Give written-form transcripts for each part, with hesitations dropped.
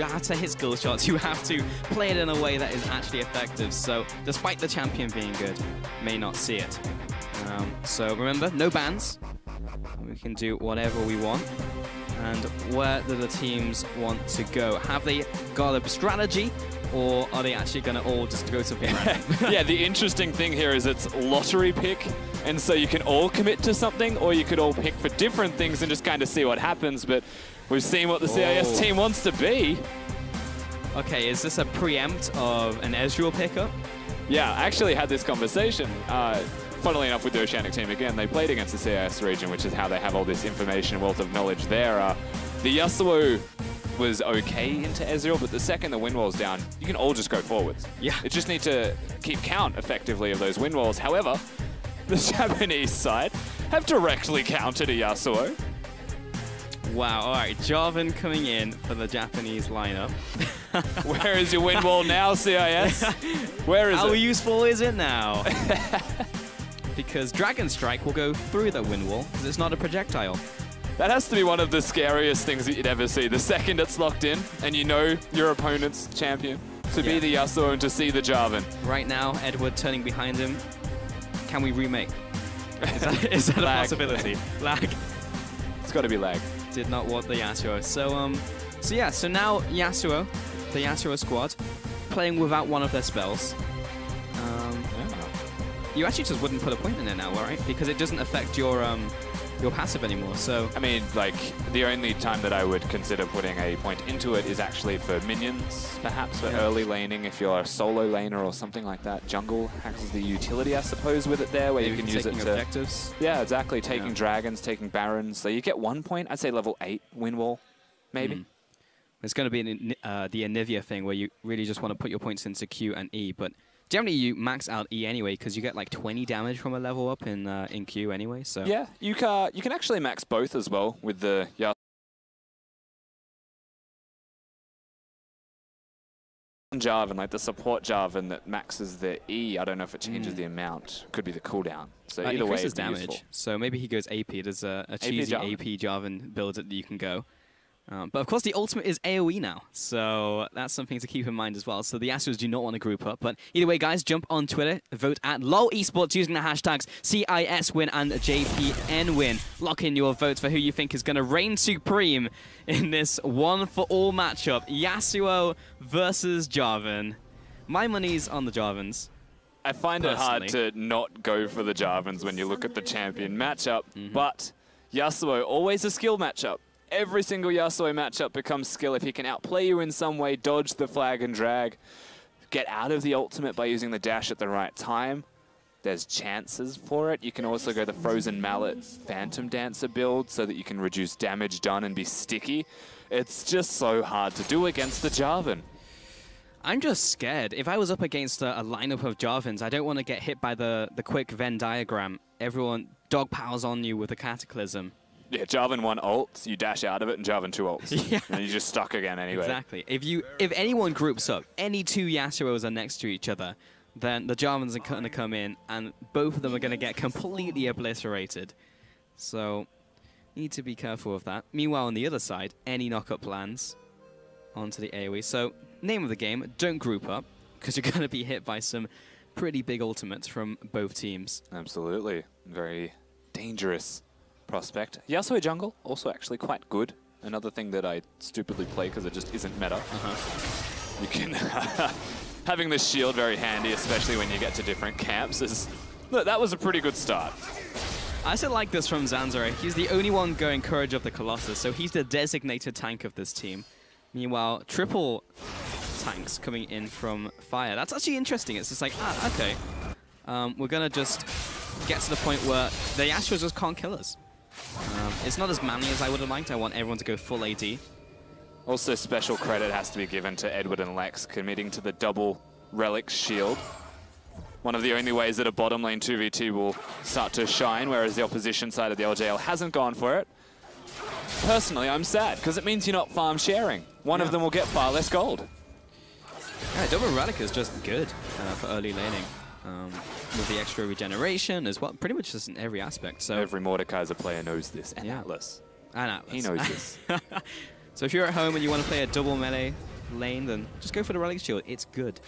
have to hit skill shots. You have to play it in a way that is actually effective. So despite the champion being good, may not see it. So remember, no bans. We can do whatever we want. And where do the teams want to go? Have they got a strategy, or are they actually going to all just go something random? Yeah, the interesting thing here is it's lottery pick, and so you can all commit to something, or you could all pick for different things and just kind of see what happens. But we've seen what the CIS team wants to be. Okay, is this a preempt of an Ezreal pickup? Yeah, I actually had this conversation. Funnily enough, with the Oceanic team again, they played against the CIS region, which is how they have all this information, wealth of knowledge there. The Yasuo was okay into Ezreal, but the second the wind wall's down, you can all just go forwards. Yeah. You just need to keep count effectively of those wind walls. However, the Japanese side have directly countered a Yasuo. Wow, all right, Jarvan coming in for the Japanese lineup. Where is your wind wall now, CIS? Where is it? How useful is it now? Because Dragon Strike will go through the wind wall, because it's not a projectile. That has to be one of the scariest things that you'd ever see. The second it's locked in, and you know your opponent's champion, to be the Yasuo and to see the Jarvan. Right now, Edward turning behind him. Can we remake? Is that a possibility? Lag. It's got to be lag. Did not want the Yasuo. So now Yasuo, the Yasuo squad, playing without one of their spells. You actually just wouldn't put a point in it now, right? Because it doesn't affect your passive anymore. So I mean, like, the only time that I would consider putting a point into it is actually for minions, perhaps for early laning if you're a solo laner or something like that. Jungle has the utility, I suppose, with it there, where you can use it to objectives. Yeah, exactly. Taking dragons, taking barons. So you get 1 point. I'd say level 8 win wall, maybe. It's going to be the Anivia thing where you really just want to put your points into Q and E, but generally you max out E anyway because you get like 20 damage from a level up in Q anyway. So yeah, you can actually max both as well with the Jarvan, like the support Jarvan that maxes the E. I don't know if it changes the amount. Could be the cooldown. So either way, it's damage. Useful. So maybe he goes AP. There's a cheesy AP Jarvan build that you can go. But of course, the ultimate is AoE now, so that's something to keep in mind as well. So the Yasuos do not want to group up. But either way, guys, jump on Twitter, vote at LoL Esports using the hashtags CISWin and JPNWin. Lock in your votes for who you think is going to reign supreme in this one-for-all matchup. Yasuo versus Jarvan. My money's on the Jarvans. I find it hard to not go for the Jarvans when you look at the champion matchup, but Yasuo, always a skill matchup. Every single Yasuo matchup becomes skill. If he can outplay you in some way, dodge the flag and drag, get out of the ultimate by using the dash at the right time, there's chances for it. You can also go the Frozen Mallet Phantom Dancer build so that you can reduce damage done and be sticky. It's just so hard to do against the Jarvan. I'm just scared. If I was up against a lineup of Jarvans, I don't want to get hit by the quick Venn diagram. Everyone dog piles on you with a Cataclysm. Yeah, Jarvan 1 ults, you dash out of it, and Jarvan 2 ults. Yeah. And you're just stuck again anyway. Exactly. If anyone groups up, any two Yasuos are next to each other, then the Jarvans are going to come in, and both of them are going to get completely obliterated. So, need to be careful of that. Meanwhile, on the other side, any knockup lands onto the AoE. So, name of the game, don't group up, because you're going to be hit by some pretty big ultimates from both teams. Absolutely. Very dangerous prospect. Yasuo jungle, also actually quite good. Another thing that I stupidly play because it just isn't meta. You can... having the shield very handy, especially when you get to different camps, is... Look, that was a pretty good start. I still like this from Zanzaro. He's the only one going Courage of the Colossus, so he's the designated tank of this team. Meanwhile, triple tanks coming in from Fire. That's actually interesting. It's just like, okay. We're going to just get to the point where the Yasuos just can't kill us. It's not as manly as I would have liked. I want everyone to go full AD. Also, special credit has to be given to Edward and Lex committing to the double relic shield. One of the only ways that a bottom lane 2v2 will start to shine, whereas the opposition side of the LJL hasn't gone for it. Personally, I'm sad, because it means you're not farm sharing. One of them will get far less gold. Yeah, double relic is just good for early laning. With the extra regeneration as well, pretty much just in every aspect. So every Mordekaiser player knows this, and Atlus. And Atlus. He knows this. So if you're at home and you want to play a double melee lane, then just go for the Relic Shield. It's good.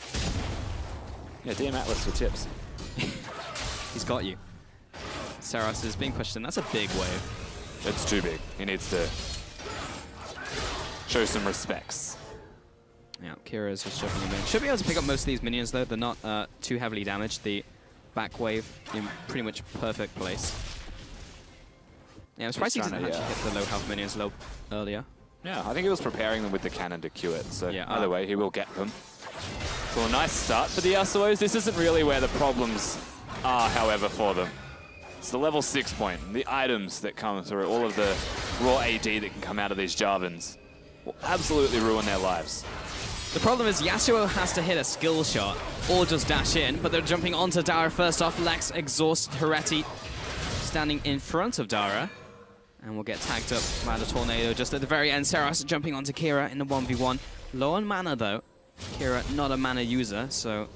Yeah, DM Atlus for tips. He's got you. Saras is being pushed in. That's a big wave. It's too big. He needs to show some respects. Yeah, Kira's just jumping him in. Should be able to pick up most of these minions, though. They're not too heavily damaged. The back wave in pretty much perfect place. Yeah, I'm surprised he didn't actually hit the low health minions a little earlier. Yeah, I think he was preparing them with the cannon to Q it. So yeah, either way, he will get them. So a nice start for the Yasuos. This isn't really where the problems are, however, for them. It's the level 6 point, the items that come through, all of the raw AD that can come out of these Jarvans will absolutely ruin their lives. The problem is Yasuo has to hit a skill shot or just dash in, but they're jumping onto Dara first off. Lex exhausted Hereti standing in front of Dara. And we'll get tagged up by the tornado just at the very end. Saras jumping onto Kira in the 1v1. Low on mana though. Kira not a mana user, so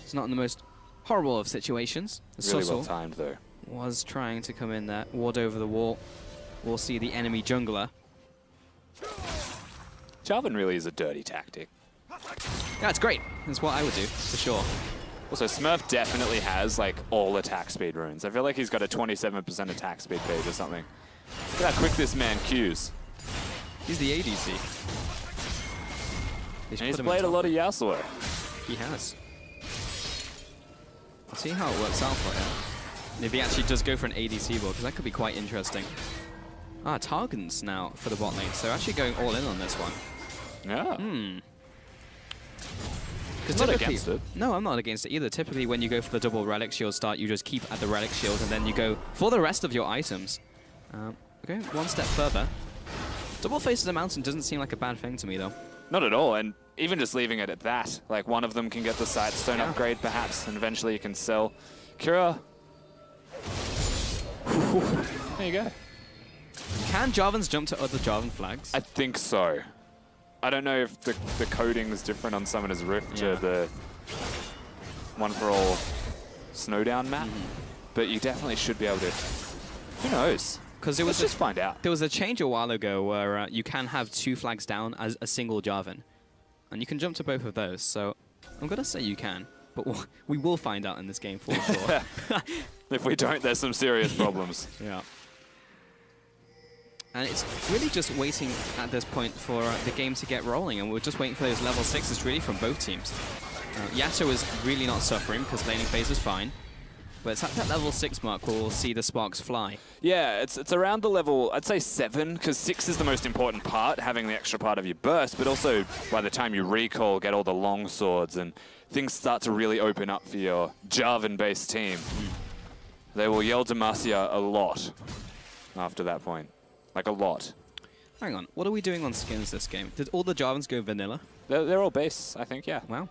it's not in the most horrible of situations. Really well timed though. Was trying to come in there, ward over the wall. We'll see the enemy jungler. Jarvan really is a dirty tactic. Yeah, it's great. That's what I would do, for sure. Also, Smurf definitely has like all attack speed runes. I feel like he's got a 27% attack speed page or something. Look at how quick this man Qs. He's the ADC. And he's played a lot of Yasuo. He has. I'll see how it works out for him. And if he actually does go for an ADC build, because that could be quite interesting. Ah, Targons now for the bot lane, so actually going all in on this one. Yeah. Because not against it. No, I'm not against it either. Typically, when you go for the double Relic Shield start, you just keep at the Relic Shield, and then you go for the rest of your items. Okay, one step further. Double Face of the Mountain doesn't seem like a bad thing to me, though. Not at all, and even just leaving it at that. Like, one of them can get the Sightstone upgrade, perhaps, and eventually you can sell. Kira. There you go. Can Jarvans jump to other Jarvan flags? I think so. I don't know if the coding is different on Summoner's Rift to the one-for-all Snowdown map, but you definitely should be able to. Who knows? Because let's just find out. There was a change a while ago where you can have 2 flags down as a single Jarvan, and you can jump to both of those. So I'm gonna say you can, but we will find out in this game for sure. If we don't, there's some serious problems. Yeah. And it's really just waiting at this point for the game to get rolling, and we're just waiting for those level 6s really from both teams. Yasuo is really not suffering because laning phase is fine. But it's at that level 6 mark where we'll see the sparks fly. Yeah, it's around the level, I'd say 7, because 6 is the most important part, having the extra part of your burst, but also by the time you recall, get all the long swords, and things start to really open up for your Jarvan-based team. They will yell Demacia a lot after that point. Like, a lot. Hang on, what are we doing on skins this game? Did all the Jarvans go vanilla? They're all base, I think, yeah. Wow.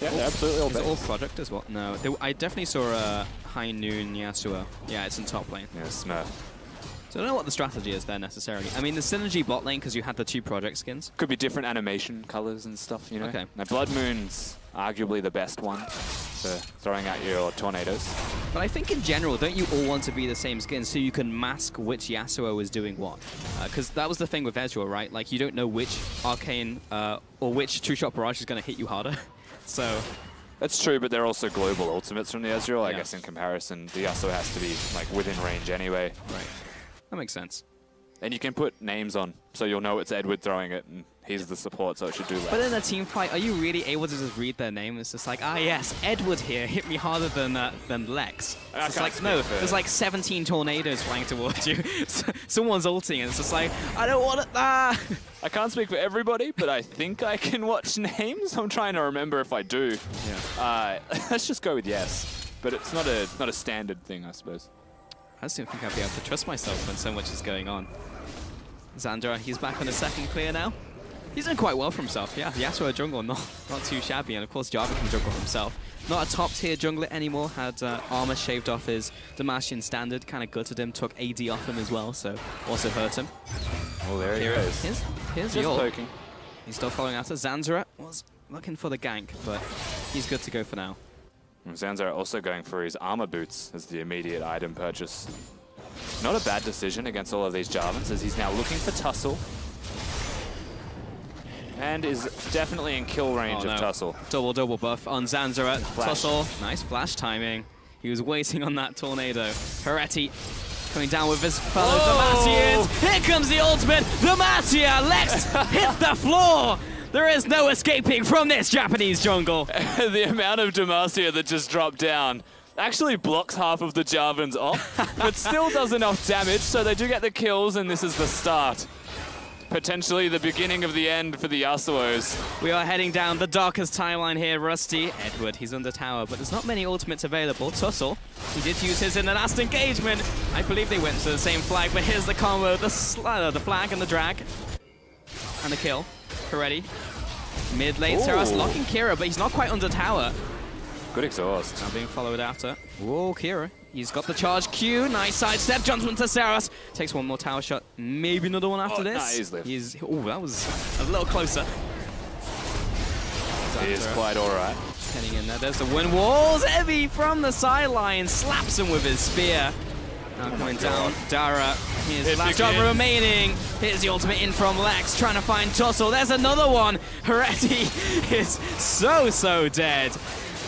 Yeah, they're absolutely all base. base. Is it all project as well? No, I definitely saw a High Noon Yasuo. Yeah, it's in top lane. Yeah, Smurf. So I don't know what the strategy is there necessarily. I mean, the synergy bot lane because you had the 2 project skins. Could be different animation colors and stuff, you know? Okay. Now, Blood Moon's arguably the best one for throwing out your tornadoes. But I think in general, don't you all want to be the same skin so you can mask which Yasuo is doing what? Because that was the thing with Ezreal, right? Like, you don't know which Arcane or which True Shot Barrage is going to hit you harder. So that's true, but they're also global ultimates from the Ezreal. I guess in comparison, the Yasuo has to be like within range anyway. Right. That makes sense. And you can put names on, so you'll know it's Edward throwing it, and he's the support, so it should do less. But in a team fight, are you really able to just read their name? It's just like, ah, yes, Edward here hit me harder than Lex. It's like, no, there's like 17 tornadoes flying towards you. Someone's ulting, and it's just like, I don't want it. Ah! I can't speak for everybody, but I think I can watch names. I'm trying to remember if I do. Yeah. Let's just go with yes, but it's not a standard thing, I suppose. I just don't think I'd be able to trust myself when so much is going on. Xandra, he's back on a second clear now. He's doing quite well for himself. Yeah, Yasuo jungle, not too shabby. And of course, Jarvan can jungle himself. Not a top tier jungler anymore. Had armor shaved off his Demacian standard. Kind of gutted him. Took AD off him as well, so also hurt him. Well, there he goes. Here's just poking. He's still following after. Xandra was looking for the gank, but he's good to go for now. Zanzara also going for his armor boots as the immediate item purchase. Not a bad decision against all of these Jarvans, as he's now looking for Tussle. and is definitely in kill range of Tussle. Double buff on Zanzaret. Tussle, nice flash timing. He was waiting on that tornado. Heretti coming down with his fellow Demacians. Here comes the ultimate. Demacia, Lex hits the floor. There is no escaping from this Japanese jungle. The amount of Demacia that just dropped down actually blocks half of the Jarvans off, but still does enough damage, so they do get the kills, and this is the start. Potentially the beginning of the end for the Yasuos. We are heading down the darkest timeline here, Rusty. Edward, he's under tower, but there's not many ultimates available. Tussle, he did use his in the last engagement. I believe they went to the same flag, but here's the combo, the flag and the drag. And the kill. Heretti. Mid lane, Seras locking Kira, but he's not quite under tower. Good exhaust. Now being followed after. Whoa, Kira. He's got the charge Q. Nice sidestep. Jumps into Seras. Takes one more tower shot. Maybe another one after this. Nah, oh, that was a little closer. He is quite alright. Heading in there. There's the wind walls. Evie from the sideline slaps him with his spear. Now coming down. Dara. Here's last job remaining. Here's the ultimate in from Lex, trying to find Tussle. There's another one. Heretti is so dead.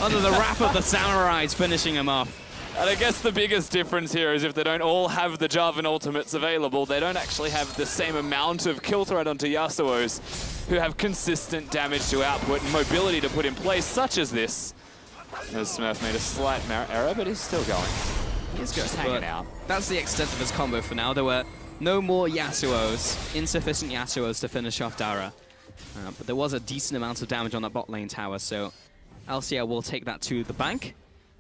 Under the wrap of the samurais, finishing him off. And I guess the biggest difference here is if they don't all have the Jarvan ultimates available, they don't actually have the same amount of kill threat onto Yasuos, who have consistent damage to output and mobility to put in place, such as this. As Smurf made a slight error, but he's still going. He's just hanging out. That's the extent of his combo for now. There were no more Yasuos, insufficient Yasuos to finish off Dara. But there was a decent amount of damage on that bot lane tower, so LCL will take that to the bank.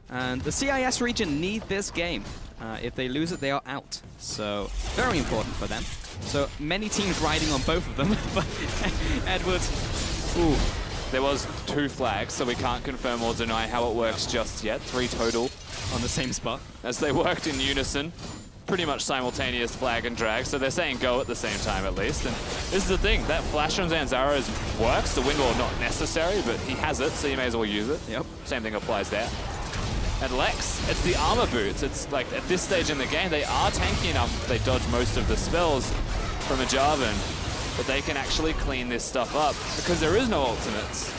And the CIS region need this game. If they lose it, they are out. So very important for them. So many teams riding on both of them. But Edwards, ooh. There was 2 flags, so we can't confirm or deny how it works just yet. 3 total. On the same spot. As they worked in unison. Pretty much simultaneous flag and drag, so they're saying go at the same time at least. And this is the thing, that flash from Zanzara works. The wind wall not necessary, but he has it, so you may as well use it. Yep. Same thing applies there. And Lex, it's the armor boots. It's like at this stage in the game, they are tanky enough. They dodge most of the spells from a Jarvan, but they can actually clean this stuff up because there is no ultimates.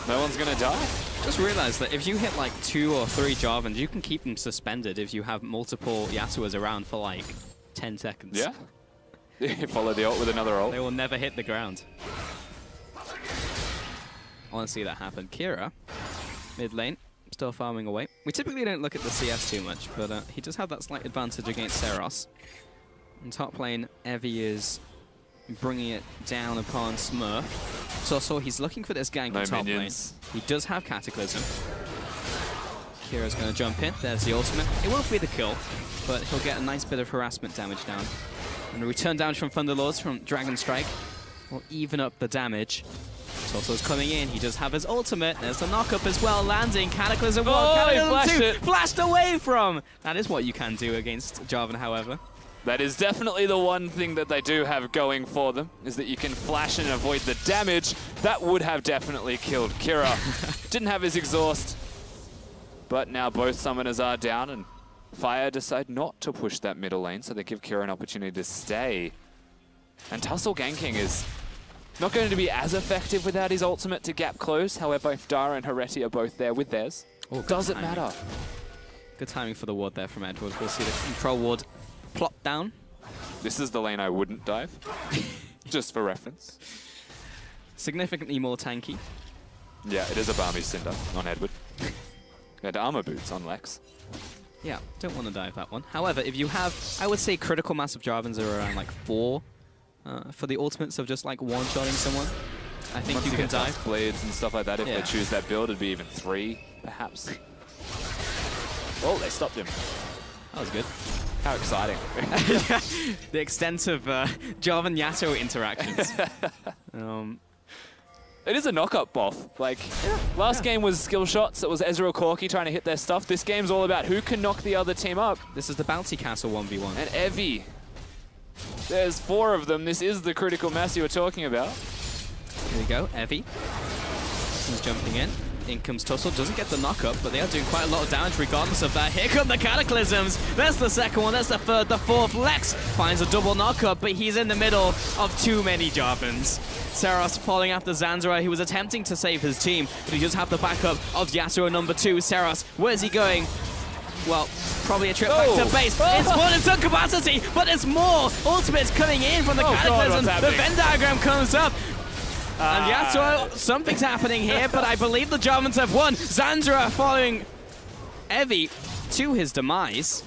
No one's gonna die. Just realized that if you hit like 2 or 3 Jarvans, you can keep them suspended if you have multiple Yasuos around for like 10 seconds. Yeah. You follow the ult with another ult. They will never hit the ground. I want to see that happen. Kira, mid lane, still farming away. We typically don't look at the CS too much, but he does have that slight advantage against Seras. In top lane, Evie is bringing it down upon Smurf. So he's looking for this gank in top lane. He does have Cataclysm. Kira's going to jump in. There's the ultimate. It won't be the kill, but he'll get a nice bit of harassment damage down. And the return damage from Thunderlords from Dragon Strike will even up the damage. Toto's coming in. He does have his ultimate. There's the knock-up as well, landing. Cataclysm 1, Cataclysm 2, flashed away from. That is what you can do against Jarvan, however. That is definitely the one thing that they do have going for them, is that you can flash and avoid the damage. That would have definitely killed Kira. Didn't have his exhaust, but now both summoners are down, and Fire decide not to push that middle lane, so they give Kira an opportunity to stay. And Tussle ganking is not going to be as effective without his ultimate to gap close. However, if Dara and Heretti are both there with theirs, doesn't matter. Good timing for the ward there from Edward. We'll see the control ward plop down. This is the lane I wouldn't dive, just for reference. Significantly more tanky. Yeah, it is a Balmy Cinder on Edward. And armor boots on Lex. Yeah, don't want to dive that one. However, if you have, I would say critical mass of Jarvans are around like 4 for the ultimates of just like one-shotting someone. I think Once you can dive. Blades and stuff like that, if they choose that build, it'd be even 3, perhaps. Oh, they stopped him. That was good. How exciting. The extent of Jarvan Yasuo interactions. It is a knock-up buff. Like, last game was skill shots. It was Ezreal Corki trying to hit their stuff. This game's all about who can knock the other team up. This is the Bounty Castle 1v1. And Evie. There's 4 of them. This is the critical mass you were talking about. Here we go, Evie. He's jumping in. In comes Tussle, doesn't get the knock-up, but they are doing quite a lot of damage regardless of that. Here come the Cataclysms. There's the second one, there's the third, the fourth. Lex finds a double knock-up, but he's in the middle of too many Jarvans. Seros following after Zanzara, who was attempting to save his team, but he does have the backup of Yasuo number 2. Seros, where's he going? Well, probably a trip back to base. It's more than some capacity, but there's more. Ultimate's coming in from the Cataclysm. The Venn diagram comes up. And Yasuo, something's happening here, but I believe the Jarvans have won. Zanzara following Evie to his demise.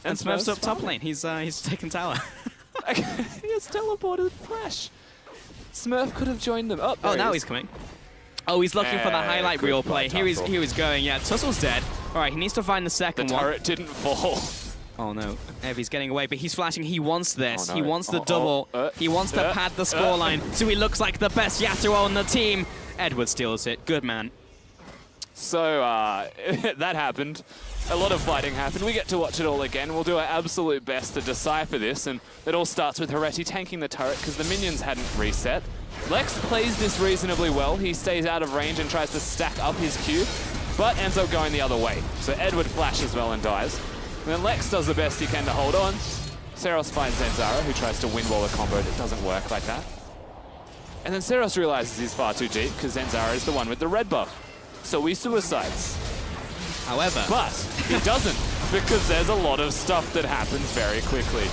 And Smurf's up top lane. He's taken tower. He has teleported Flash. Smurf could have joined them. Oh, now he's coming. Oh, he's looking for the highlight reel play. Here he's going. Yeah, Tussle's dead. All right, he needs to find the second one. The turret didn't fall. Oh no, Evie's getting away, but he's flashing. He wants this. He wants the double. He wants to pad the scoreline, so he looks like the best Yasuo on the team. Edward steals it. Good man. So that happened. A lot of fighting happened. We get to watch it all again. We'll do our absolute best to decipher this, and it all starts with Heretti tanking the turret because the minions hadn't reset. Lex plays this reasonably well. He stays out of range and tries to stack up his Q, but ends up going the other way. So Edward flashes well and dies. And then Lex does the best he can to hold on. Seros finds Zanzara, who tries to win wall a combo that doesn't work like that. And then Seros realizes he's far too deep because Zanzara is the one with the red buff. So he suicides. However, but he doesn't, because there's a lot of stuff that happens very quickly.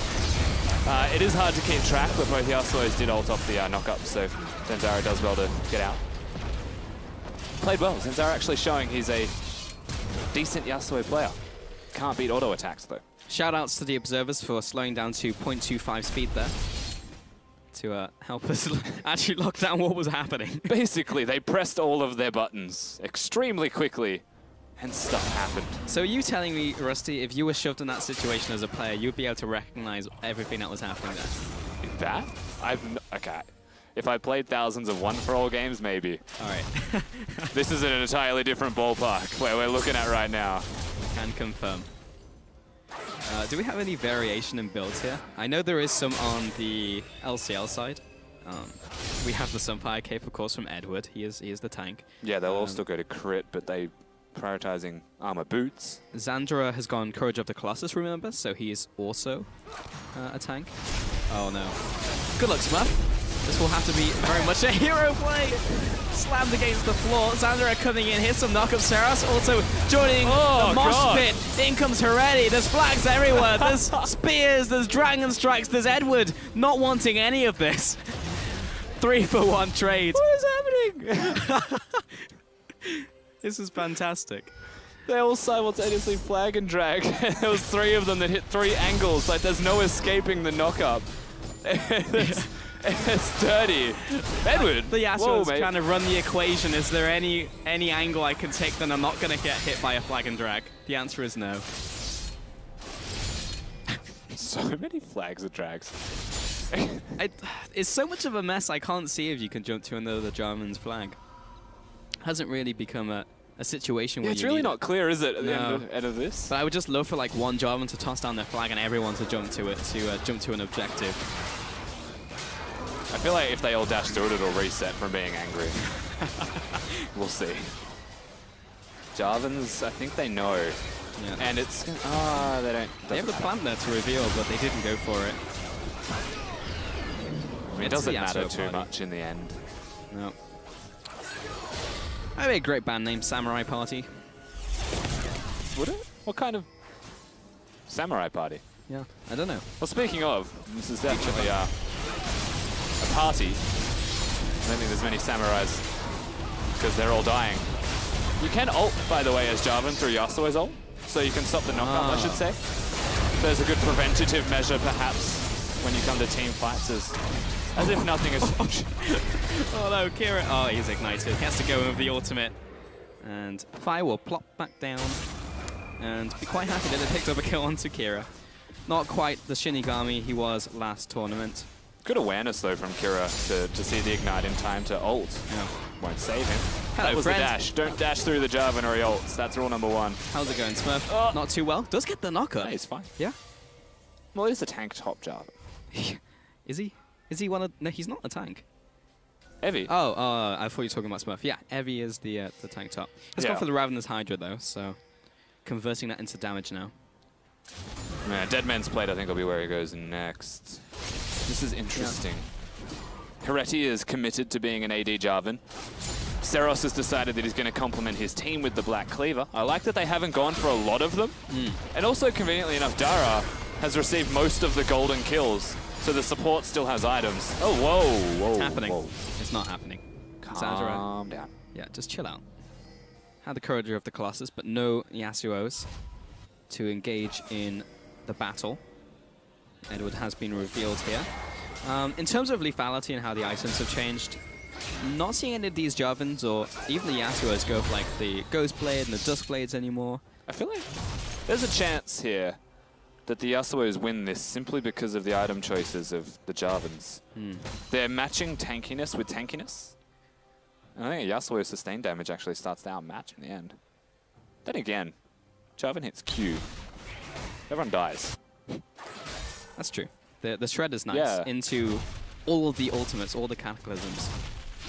It is hard to keep track, but both Yasuo's did ult off the knock-up, so Zanzara does well to get out. Played well. Zanzara actually showing he's a decent Yasuo player. Can't beat auto attacks, though. Shout-outs to the observers for slowing down to 0.25 speed there to help us actually lock down what was happening. Basically, they pressed all of their buttons extremely quickly. And stuff happened. So are you telling me, Rusty, if you were shoved in that situation as a player, you'd be able to recognize everything that was happening there? Okay. If I played thousands of one-for-all games, maybe. All right. This is an entirely different ballpark where we're looking at right now. Can confirm. Do we have any variation in builds here? I know there is some on the LCL side. We have the Sunfire Cape, of course, from Edward. He is the tank. Yeah, they'll all still go to crit, but they prioritizing armor boots. Zanzara has gone Courage of the Colossus, remember? So he is also a tank. Oh no. Good luck, Smurf. This will have to be very much a hero play. Slammed against the floor. Zanzara coming in. Here's some knock-up. Seros also joining the mosh pit. In comes Heretti. There's flags everywhere. There's spears. There's dragon strikes. There's Edward not wanting any of this. 3-for-1 trade. What is happening? This is fantastic. They all simultaneously flag and drag. There was 3 of them that hit 3 angles. Like, there's no escaping the knock-up. It's dirty. Edward! The Yasuo is trying to run the equation. Is there any angle I can take that I'm not going to get hit by a flag and drag? The answer is no. So many flags and drags. It's so much of a mess, I can't see if you can jump to another Jarvan's flag. Hasn't really become a situation where it's really not clear, is it, at the end of this? But I would just love for like one Jarvan to toss down their flag and everyone to jump to it, to jump to an objective. I feel like if they all dash through it, it'll reset from being angry. We'll see. Jarvans, I think they know. Yeah. And it's... they don't... They have the plant there to reveal, but they didn't go for it. It doesn't matter too much in the end. No. That'd be a great band name, Samurai Party. Would it? What kind of samurai party? Yeah, I don't know. Well, speaking of, this is definitely a party. I don't think there's many samurais because they're all dying. You can ult, by the way, as Jarvan through Yasuo's ult, so you can stop the knockup, I should say. There's a good preventative measure, perhaps, when you come to team fights, as if nothing is... Oh no, Kira. Oh, he's ignited. He has to go in with the ultimate. And Fire will plop back down. And be quite happy that it picked up a kill onto Kira. Not quite the Shinigami he was last tournament. Good awareness, though, from Kira to see the ignite in time to ult. Yeah. Won't save him. Hello, that was friend. the dash. Don't dash through the Jarvan or he ults. That's rule number 1. How's it going, Smurf? Not too well. Does get the knockup. Hey, it's fine. Yeah. Well, it is a tank top Jarvan. Is he? Is he one of... No, he's not a tank. Evie. Oh, I thought you were talking about Smurf. Yeah, Evie is the tank top. He's gone for the Ravenous Hydra, though, so converting that into damage now. Yeah, Dead Man's Plate, I think, will be where he goes next. This is interesting. Heretti is committed to being an AD Jarvan. Seros has decided that he's going to complement his team with the Black Cleaver. I like that they haven't gone for a lot of them. And also, conveniently enough, Dara has received most of the golden kills, so the support still has items. Oh, whoa. It's happening. Whoa. It's not happening. Calm down. Yeah, just chill out. Had the courage of the Colossus, but no Yasuos to engage in the battle. Edward has been revealed here. In terms of lethality and how the items have changed, not seeing any of these Jarvans or even the Yasuos go for like the Ghost Blade and the Dusk Blades anymore. I feel like there's a chance here that the Yasuos win this simply because of the item choices of the Jarvans. They're matching tankiness with tankiness. And I think a Yasuo sustained damage actually starts to outmatch in the end. Then again, Jarvan hits Q. Everyone dies. That's true. The shred is nice into all of the ultimates, all the cataclysms.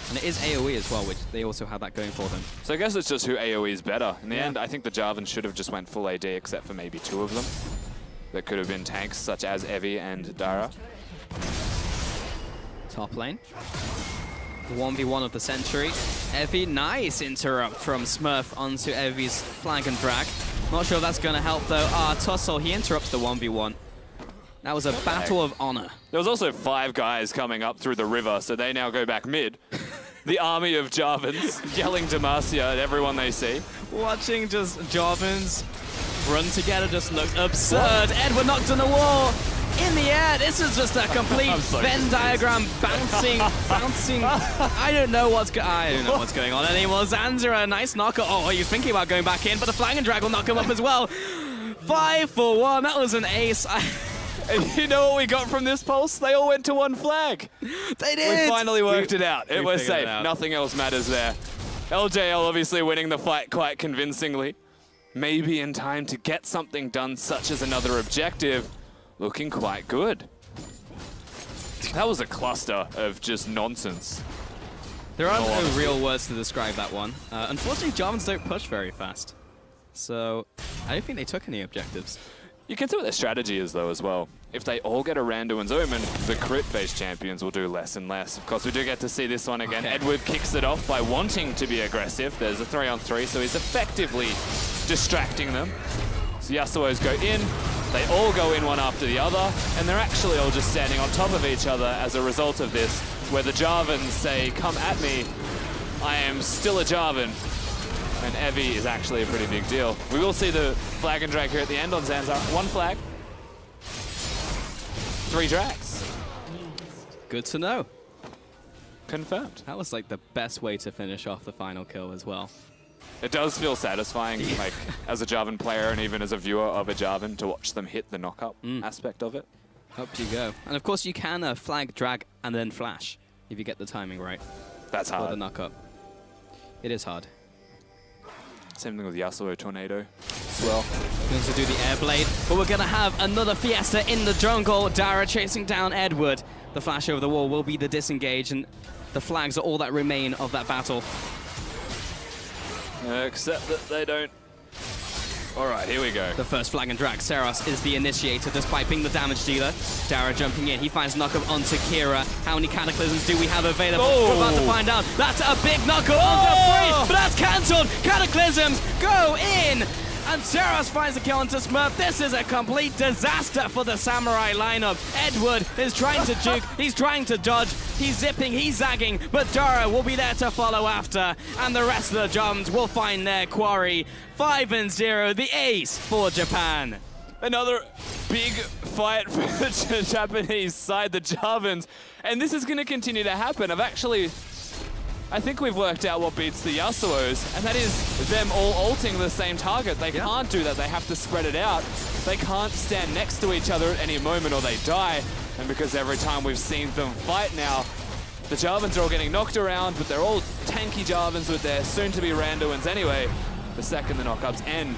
And it is AoE as well, which they also have that going for them. So I guess it's just who AoE is better. In the end, I think the Jarvan should have just went full AD except for maybe 2 of them. That could have been tanks such as Evie and Dara. Top lane. 1v1 of the century. Evie, nice interrupt from Smurf onto Evie's flag and drag. Not sure if that's going to help though. Tussle, he interrupts the 1v1. That was a battle of honor. There was also 5 guys coming up through the river, so they now go back mid. The army of Jarvans yelling Demacia at everyone they see. Watching just Jarvans run together just looked absurd. Edward knocked on the wall. In the air, this is just a complete Venn diagram bouncing. I don't know what's going on anymore. Zanzara, nice knocker. Oh, he's thinking about going back in, but the flag and drag will knock him up as well. 5 for 1. That was an ace. And you know what we got from this pulse? They all went to 1 flag. They did. We finally worked it out. It was safe. Nothing else matters there. LJL obviously winning the fight quite convincingly. Maybe in time to get something done, such as another objective. Looking quite good. That was a cluster of just nonsense. There are no real words to describe that one. Unfortunately, Jarvans don't push very fast. So I don't think they took any objectives. You can see what their strategy is, though, as well. If they all get a Randuin's Omen, the crit-based champions will do less and less. Of course, we do get to see this one again. Okay. Edward kicks it off by wanting to be aggressive. There's a 3-on-3, so he's effectively distracting them. So Yasuos go in. They all go in one after the other, and they're actually all just standing on top of each other as a result of this, where the Jarvans say, come at me, I am still a Jarvan. And Evie is actually a pretty big deal. We will see the flag and drag here at the end on Zanzar. 1 flag, 3 drags. Good to know. Confirmed. That was like the best way to finish off the final kill as well. It does feel satisfying, like as a Jarvan player and even as a viewer of a Jarvan, to watch them hit the knock-up aspect of it. Up you go. And of course you can flag, drag, and then flash if you get the timing right. That's hard. For the knock-up. It is hard. Same thing with Yasuo Tornado as well. Going to do the air blade, but we're going to have another fiesta in the jungle. Dara chasing down Edward. The flash over the wall will be the disengage, and the flags are all that remain of that battle. Except that they don't. All right, here we go. The first flag and drag. Seros is the initiator, despite being the damage dealer. Dara jumping in. He finds knockup onto Kira. How many cataclysms do we have available? We're about to find out. That's a big knockup onto Free, but that's cancelled. Cataclysms go in. And Seros finds the kill onto Smurf. This is a complete disaster for the Samurai lineup. Edward is trying to juke, he's trying to dodge, he's zipping, he's zagging, but Dara will be there to follow after. And the rest of the Johns will find their quarry. 5-0, the ace for Japan. Another big fight for the Japanese side, the Jarvans. And this is going to continue to happen. I think we've worked out what beats the Yasuos, and that is them all ulting the same target. They can't do that. They have to spread it out. They can't stand next to each other at any moment or they die. And because every time we've seen them fight now, the Jarvans are all getting knocked around, but they're all tanky Jarvans with their soon-to-be Randuins anyway. The second the knockups end,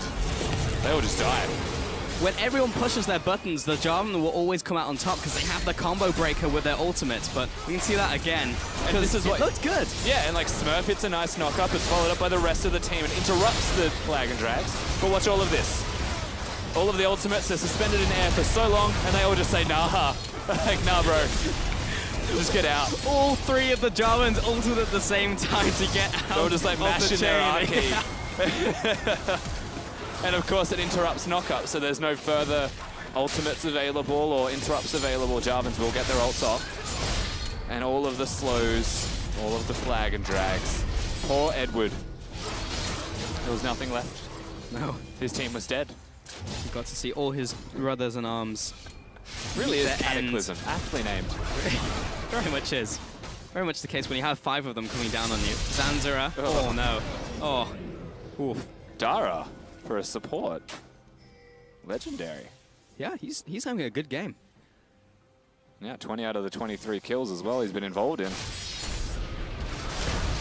they all just die. When everyone pushes their buttons, the Jarvan will always come out on top because they have the combo breaker with their ultimates, but we can see that again. And this is what looks good. Yeah, and like Smurf hits a nice knockup. It's followed up by the rest of the team and interrupts the flag and drags. But watch all of this. All of the ultimates are suspended in air for so long, and they all just say, nah. Like, nah, bro. Just get out. All three of the Jarvans ulted at the same time to get out. They were just like mashing their R key. And of course it interrupts knockup, so there's no further ultimates available or interrupts available. Jarvans will get their ults off. And all of the slows, all of the flag and drags. Poor Edward. There was nothing left. No. His team was dead. He got to see all his brothers in arms. Really is Cataclysm. Aptly named. Very much is. Very much the case when you have 5 of them coming down on you. Zanzara. Oh no. Oh. Oof. Dara for a support. Legendary. Yeah, he's having a good game. Yeah, 20 out of the 23 kills as well he's been involved in.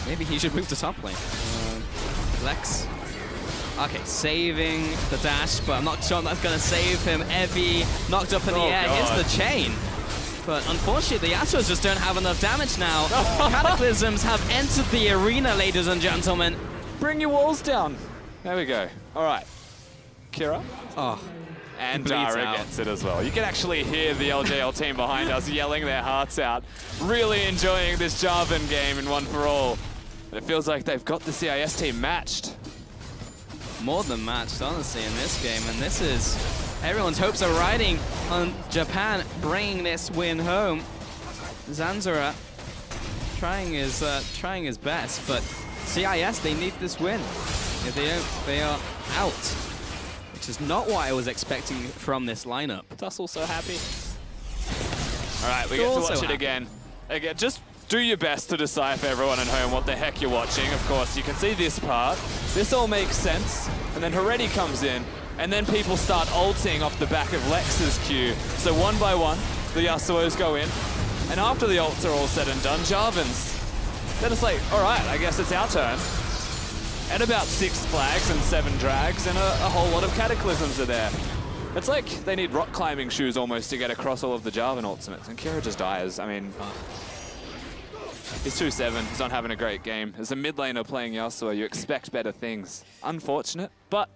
Maybe he should move to top lane. Lex. Okay, saving the dash, but I'm not sure that's going to save him. Evie knocked up in the air, hits the chain. But unfortunately, the Yasuos just don't have enough damage now. Cataclysms have entered the arena, ladies and gentlemen. Bring your walls down. There we go. All right. Kira. Oh. And Dara gets it as well. You can actually hear the LJL team behind us yelling their hearts out. Really enjoying this Jarvan game in One for All. And it feels like they've got the CIS team matched. More than matched, honestly, in this game. And this is... everyone's hopes are riding on Japan bringing this win home. Zanzara trying his best, but CIS, they need this win. If they don't, they are out. Which is not what I was expecting from this lineup. Us also happy. All right, we get to watch it again. Again, just do your best to decipher, everyone at home, what the heck you're watching. Of course, you can see this part. This all makes sense. And then Hereti comes in, and then people start ulting off the back of Lex's Q. So one by one, the Yasuos go in. And after the ults are all said and done, Jarvan's. Then it's like, all right, I guess it's our turn. And about 6 flags and 7 drags, and a whole lot of cataclysms are there. It's like they need rock climbing shoes almost to get across all of the Jarvan ultimates. And Kira just dies. I mean, he's 2-7. He's not having a great game. As a mid laner playing Yasuo, you expect better things. Unfortunate, but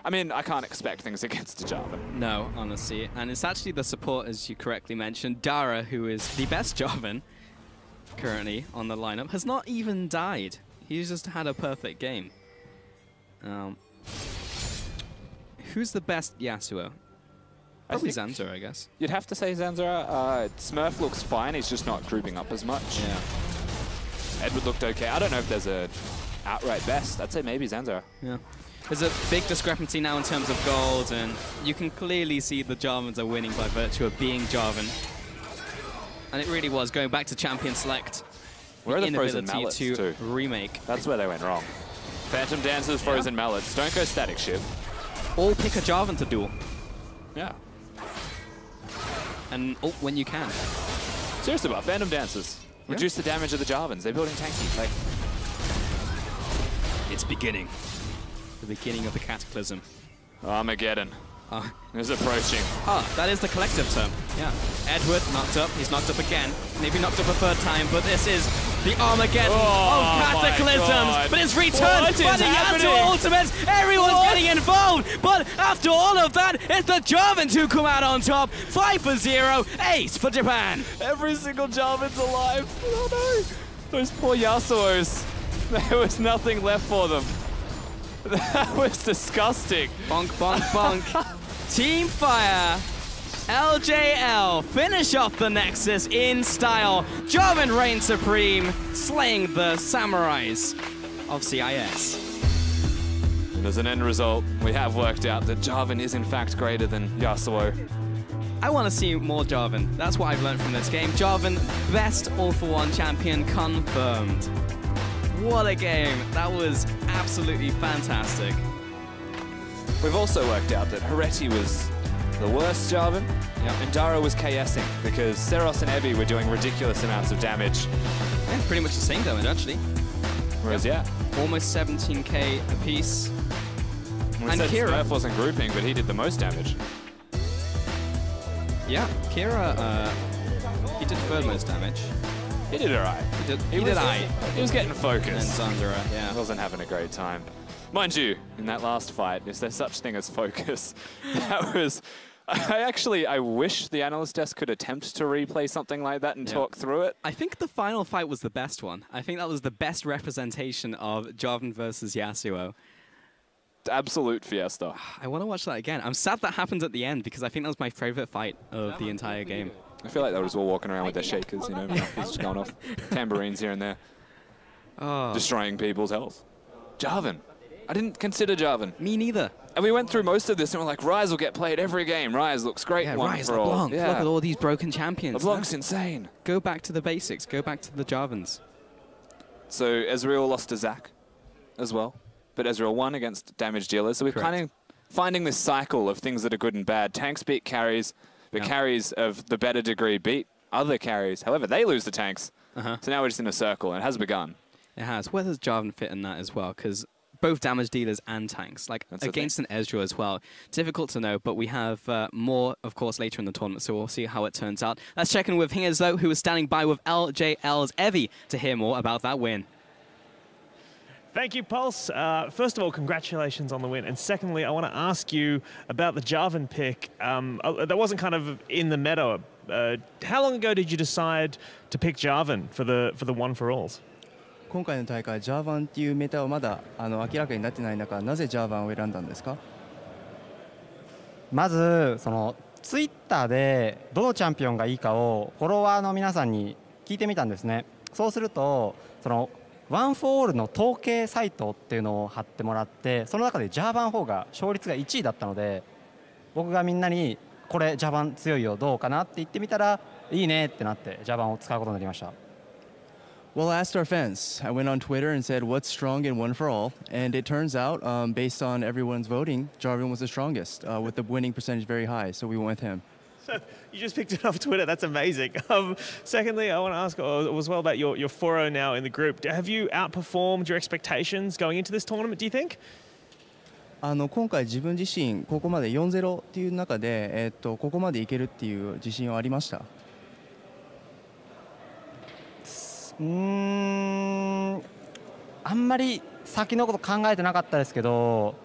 I mean, I can't expect things against a Jarvan. No, honestly. And it's actually the support, as you correctly mentioned. Dara, who is the best Jarvan currently on the lineup, has not even died. He's just had a perfect game. Who's the best Yasuo? Probably Zanzara, I guess. You'd have to say Zanzara. Smurf looks fine. He's just not grouping up as much. Yeah. Edward looked okay. I don't know if there's a outright best. I'd say maybe Zanzara. Yeah. There's a big discrepancy now in terms of gold, and you can clearly see the Jarvans are winning by virtue of being Jarvan. And it really was going back to Champion Select. Where are the frozen mallets to remake. That's where they went wrong. Phantom Dancers, frozen mallets. Don't go static shift. Or pick a Jarvan to duel. Yeah. And ult when you can. Seriously, about Phantom Dancers. Reduce the damage of the Jarvans. They're building tanky. Like, it's beginning. The beginning of the Cataclysm. Armageddon. Is approaching. That is the collective term. Yeah. Edward knocked up. He's knocked up again. Maybe knocked up a 3rd time, but this is the Armageddon of Cataclysms. But it's returned by the Yasuo ultimates. Everyone's getting involved. But after all of that, it's the Jarvans who come out on top. 5-0. Ace for Japan. Every single Jarvan's alive. Oh no. Those poor Yasuos. There was nothing left for them. That was disgusting. Bonk, bonk, bonk. Team Fire, LJL finish off the Nexus in style. Jarvan reigns supreme, slaying the samurais of CIS. And as an end result, we have worked out that Jarvan is in fact greater than Yasuo. I want to see more Jarvan. That's what I've learned from this game. Jarvan, best all-for-one champion confirmed. What a game. That was absolutely fantastic. We've also worked out that Hereti was the worst Jarvan, and Dara was KSing because Seros and Evie were doing ridiculous amounts of damage. Yeah, pretty much the same damage, actually. Whereas, almost 17k apiece. And Kira Smurf wasn't grouping, but he did the most damage. Yeah, Kira, he did 3rd most damage. He did alright. He did alright. He was getting focused. And Zanzara, yeah. He wasn't having a great time. Mind you, in that last fight, is there such thing as focus? That was I wish the analyst desk could attempt to replay something like that and talk through it. I think the final fight was the best one. I think that was the best representation of Jarvan versus Yasuo. Absolute fiesta. I want to watch that again. I'm sad that happened at the end because I think that was my favorite fight of the entire game. I feel like they were just all walking around with their shakers, you know, just going off. Tambourines here and there. Destroying people's health. Jarvan. I didn't consider Jarvan. Me neither. And we went through most of this and we're like, Ryze will get played every game. Ryze looks great. Yeah, one Ryze, for all. LeBlanc. Yeah. Look at all these broken champions. LeBlanc's insane. Go back to the basics. Go back to the Jarvans. So Ezreal lost to Zac as well. But Ezreal won against damage dealers. So we're kind of finding this cycle of things that are good and bad. Tanks beat carries, but carries of the better degree beat other carries. However, they lose the tanks. So now we're just in a circle, and it has begun. It has. Where does Jarvan fit in that as well? Because both damage dealers and tanks, like against an Ezreal as well. Difficult to know, but we have more, of course, later in the tournament, so we'll see how it turns out. Let's check in with Hingers, though, who is standing by with LJL's Evie to hear more about that win. Thank you, Pulse. First of all, congratulations on the win. And secondly, I want to ask you about the Jarvan pick. That wasn't kind of in the meta. How long ago did you decide to pick Jarvan for the one-for-alls? 今回の大会、ジャーバンっていうメタはまだ明らかになってない中、なぜジャーバンを選んだんですか？まずそのツイッターでどのチャンピオンがいいかをフォロワーの皆さんに聞いてみたんですね。そうするとそのワン・フォー・オールの統計サイトっていうのを貼ってもらって、その中でジャーバン4が勝率が1位だったので、僕がみんなにこれジャーバン強いよどうかなって言ってみたらいいねってなってジャーバンを使うことになりました。Well, I asked our fans. I went on Twitter and said, what's strong in one for all? And it turns out, based on everyone's voting, Jarvan was the strongest, with the winning percentage very high, so we went with him. So you just picked it off Twitter. That's amazing. Secondly, I want to ask as well about your 4-0 now in the group. Have you outperformed your expectations going into this tournament, do you think? 今回自分自身ここまで 4-0 っていう中で、ここまでいけるっていう自信はありました。あんまり先のこと考えてなかったですけど、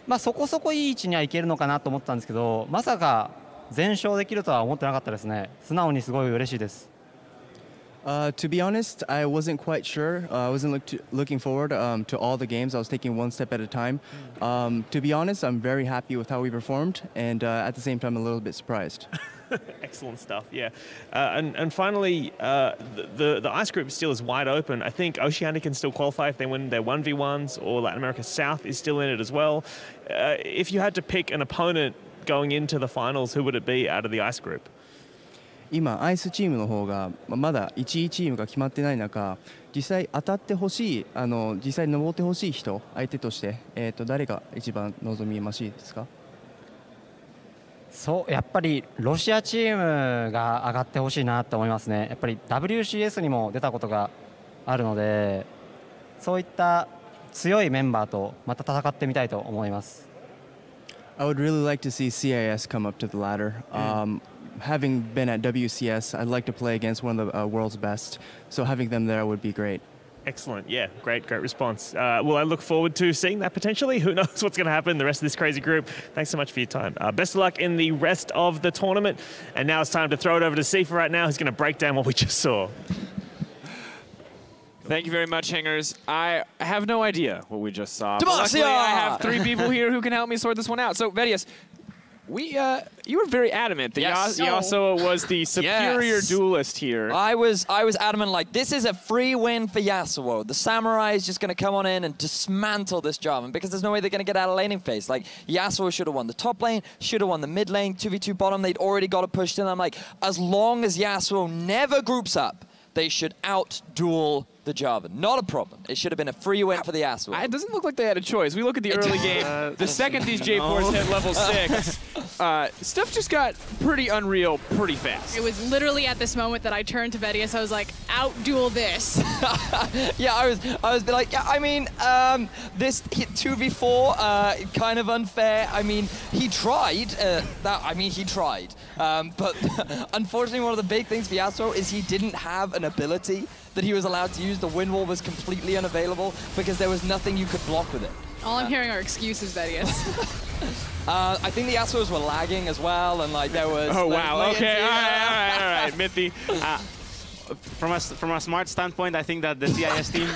まあそこそこいい位置にはいけるのかなと思ったんですけど、まさか全勝できるとは思ってなかったですね。素直にすごい嬉しいです。To be honest, I wasn't quite sure. I wasn't looking forward to all the games. I was taking one step at a time. To be honest, I'm very happy with how we performed, and at the same time, a little bit surprised. Excellent stuff, yeah. And finally, the ice group still is wide open. I think Oceania can still qualify if they win their 1v1s, or Latin America South is still in it as well. If you had to pick an opponent going into the finals, who would it be out of the ice group? 今、アイスチームの方がまだ1位チームが決まってない中、実際当たってほしい、実際登ってほしい人、相手として、誰が一番望みましいですか？そうやっぱりロシアチームが上がってほしいなと思いますね。やっぱり WCS にも出たことがあるので、そういった強いメンバーとまた戦ってみたいと思います。I would really like to see CIS come up to the ladder. Having been at WCS, I'd like to play against one of the world's best. So having them there would be great. Excellent. Yeah, great response. Well, I look forward to seeing that potentially. Who knows what's going to happen in the rest of this crazy group. Thanks so much for your time. Best of luck in the rest of the tournament. And now it's time to throw it over to Sifa right now, who's going to break down what we just saw. Thank you very much, Hingers. I have no idea what we just saw. Luckily, I have 3 people here who can help me sort this one out. So, Vedius, you were very adamant that Yasuo was the superior duelist here. I was adamant, like, this is a free win for Yasuo. The Samurai is just going to come on in and dismantle this Jarvan because there's no way they're going to get out of laning phase. Like, Yasuo should have won the top lane, should have won the mid lane, 2v2 bottom. They'd already got it pushed in. I'm like, as long as Yasuo never groups up, they should out-duel the Jarvan. Not a problem. It should have been a free win for the Yasuo. It doesn't look like they had a choice. We look at the early game. The second these J4s hit level 6, stuff just got pretty unreal pretty fast. It was literally at this moment that I turned to Vedius. I was like, out-duel this. Yeah, I was like, yeah, I mean, this hit 2v4, kind of unfair. I mean, he tried. He tried. But unfortunately, one of the big things for Yasuo is he didn't have an ability that he was allowed to use. The wind wall was completely unavailable because there was nothing you could block with it. All I'm hearing are excuses, Vedius. I think the Yasuos were lagging as well, and like there was. Oh wow! Okay, all right, Mithy. From a smart standpoint, I think that the CIS team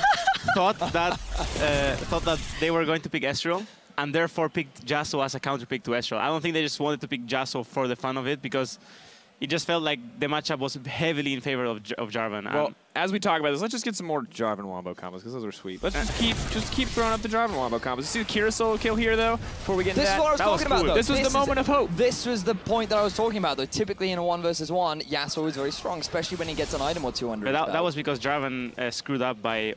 thought that they were going to pick Ezreal, and therefore picked Yasuo as a counter pick to Ezreal. I don't think they just wanted to pick Yasuo for the fun of it, because it just felt like the matchup was heavily in favor of Jarvan. Well, as we talk about this, let's just get some more Jarvan Wombo combos, because those are sweet. Let's just keep throwing up the Jarvan Wombo combos. You see the Kira solo kill here, though, before we get into that? This is what I was talking about, though. This was the moment of hope. This was the point that I was talking about, though. Typically in a 1 versus 1, Yasuo is very strong, especially when he gets an item or two under his belt. That was because Jarvan screwed up by...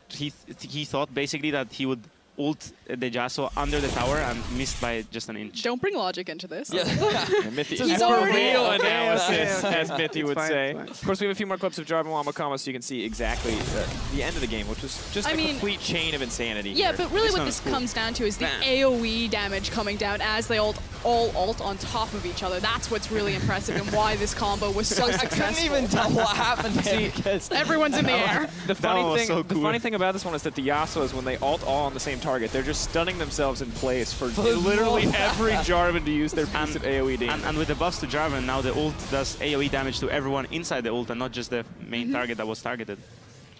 he thought basically that he would ult the Yasuo under the tower and missed by just an inch. Don't bring logic into this. Yeah. Mithy, He's already real analysis, okay. as Mithy would say. Of course, we have a few more clips of Jarvan Wombo combos so you can see exactly the end of the game, which was just a complete chain of insanity. Yeah, here. but really what this comes down to is the AoE damage coming down as they all ult on top of each other. That's what's really impressive and why this combo was so successful. I couldn't even tell what happened here because everyone's in the air. The funny thing about this one is that the Yasuos, when they ult all on the same target, they're just stunning themselves in place for literally every Jarvan to use their piece of AoE damage. And with the buffs to Jarvan, now the ult does AoE damage to everyone inside the ult and not just the main target that was targeted.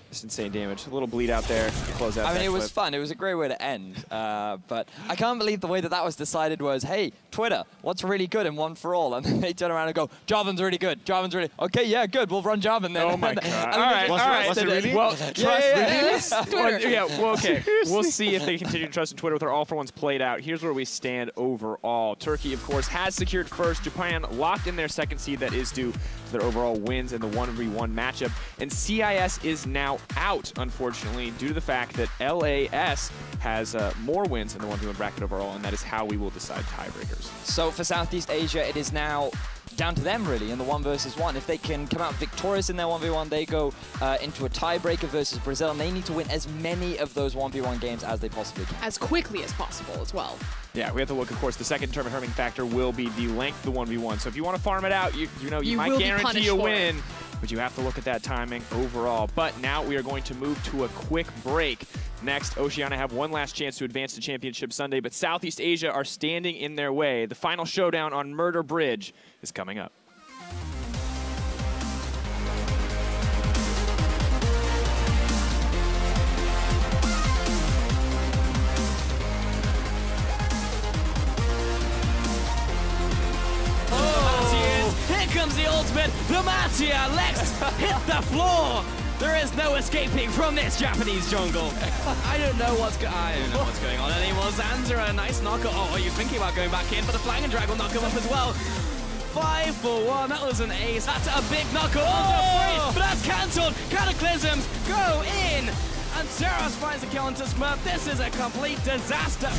Just insane damage. A little bleed out there to close out. I mean, it was clip. fun. It was a great way to end. But I can't believe the way that was decided was, hey, Twitter, what's really good in One for All? And then they turn around and go, Jarvan's really good. Jarvan's really... Okay, yeah, good. We'll run Jarvan then. Oh, my God. All right. Was it really? Well, Twitter. Okay. We'll see if they continue to trust in Twitter with their All-for-Ones played out. Here's where we stand overall. Turkey, of course, has secured first. Japan locked in their second seed that is due to their overall wins in the 1v1 matchup. And CIS is now out, unfortunately, due to the fact that LAS has more wins in the 1v1 bracket overall, and that is how we will decide tiebreakers. So for Southeast Asia, it is now down to them, really, in the 1 versus 1. If they can come out victorious in their 1v1, they go into a tiebreaker versus Brazil, and they need to win as many of those 1v1 games as they possibly can. As quickly as possible as well. Yeah, we have to look, of course, the second determining factor will be the length of the 1v1. So if you want to farm it out, you might guarantee a win, but you have to look at that timing overall. But now we are going to move to a quick break. Next, Oceania have one last chance to advance to Championship Sunday, but Southeast Asia are standing in their way. The final showdown on Murder Bridge is coming up. Here comes the ultimate. Demacia, Lex hits the floor. There is no escaping from this Japanese jungle. I don't know what's going on anymore. Zanzara, a nice knocker. Oh, are you thinking about going back in? But the Flying Drag will knock him up as well. 5 for 1. That was an ace. That's a big knocker. But that's cancelled. Cataclysms go in. And Seros finds the kill onto Smurf. This is a complete disaster.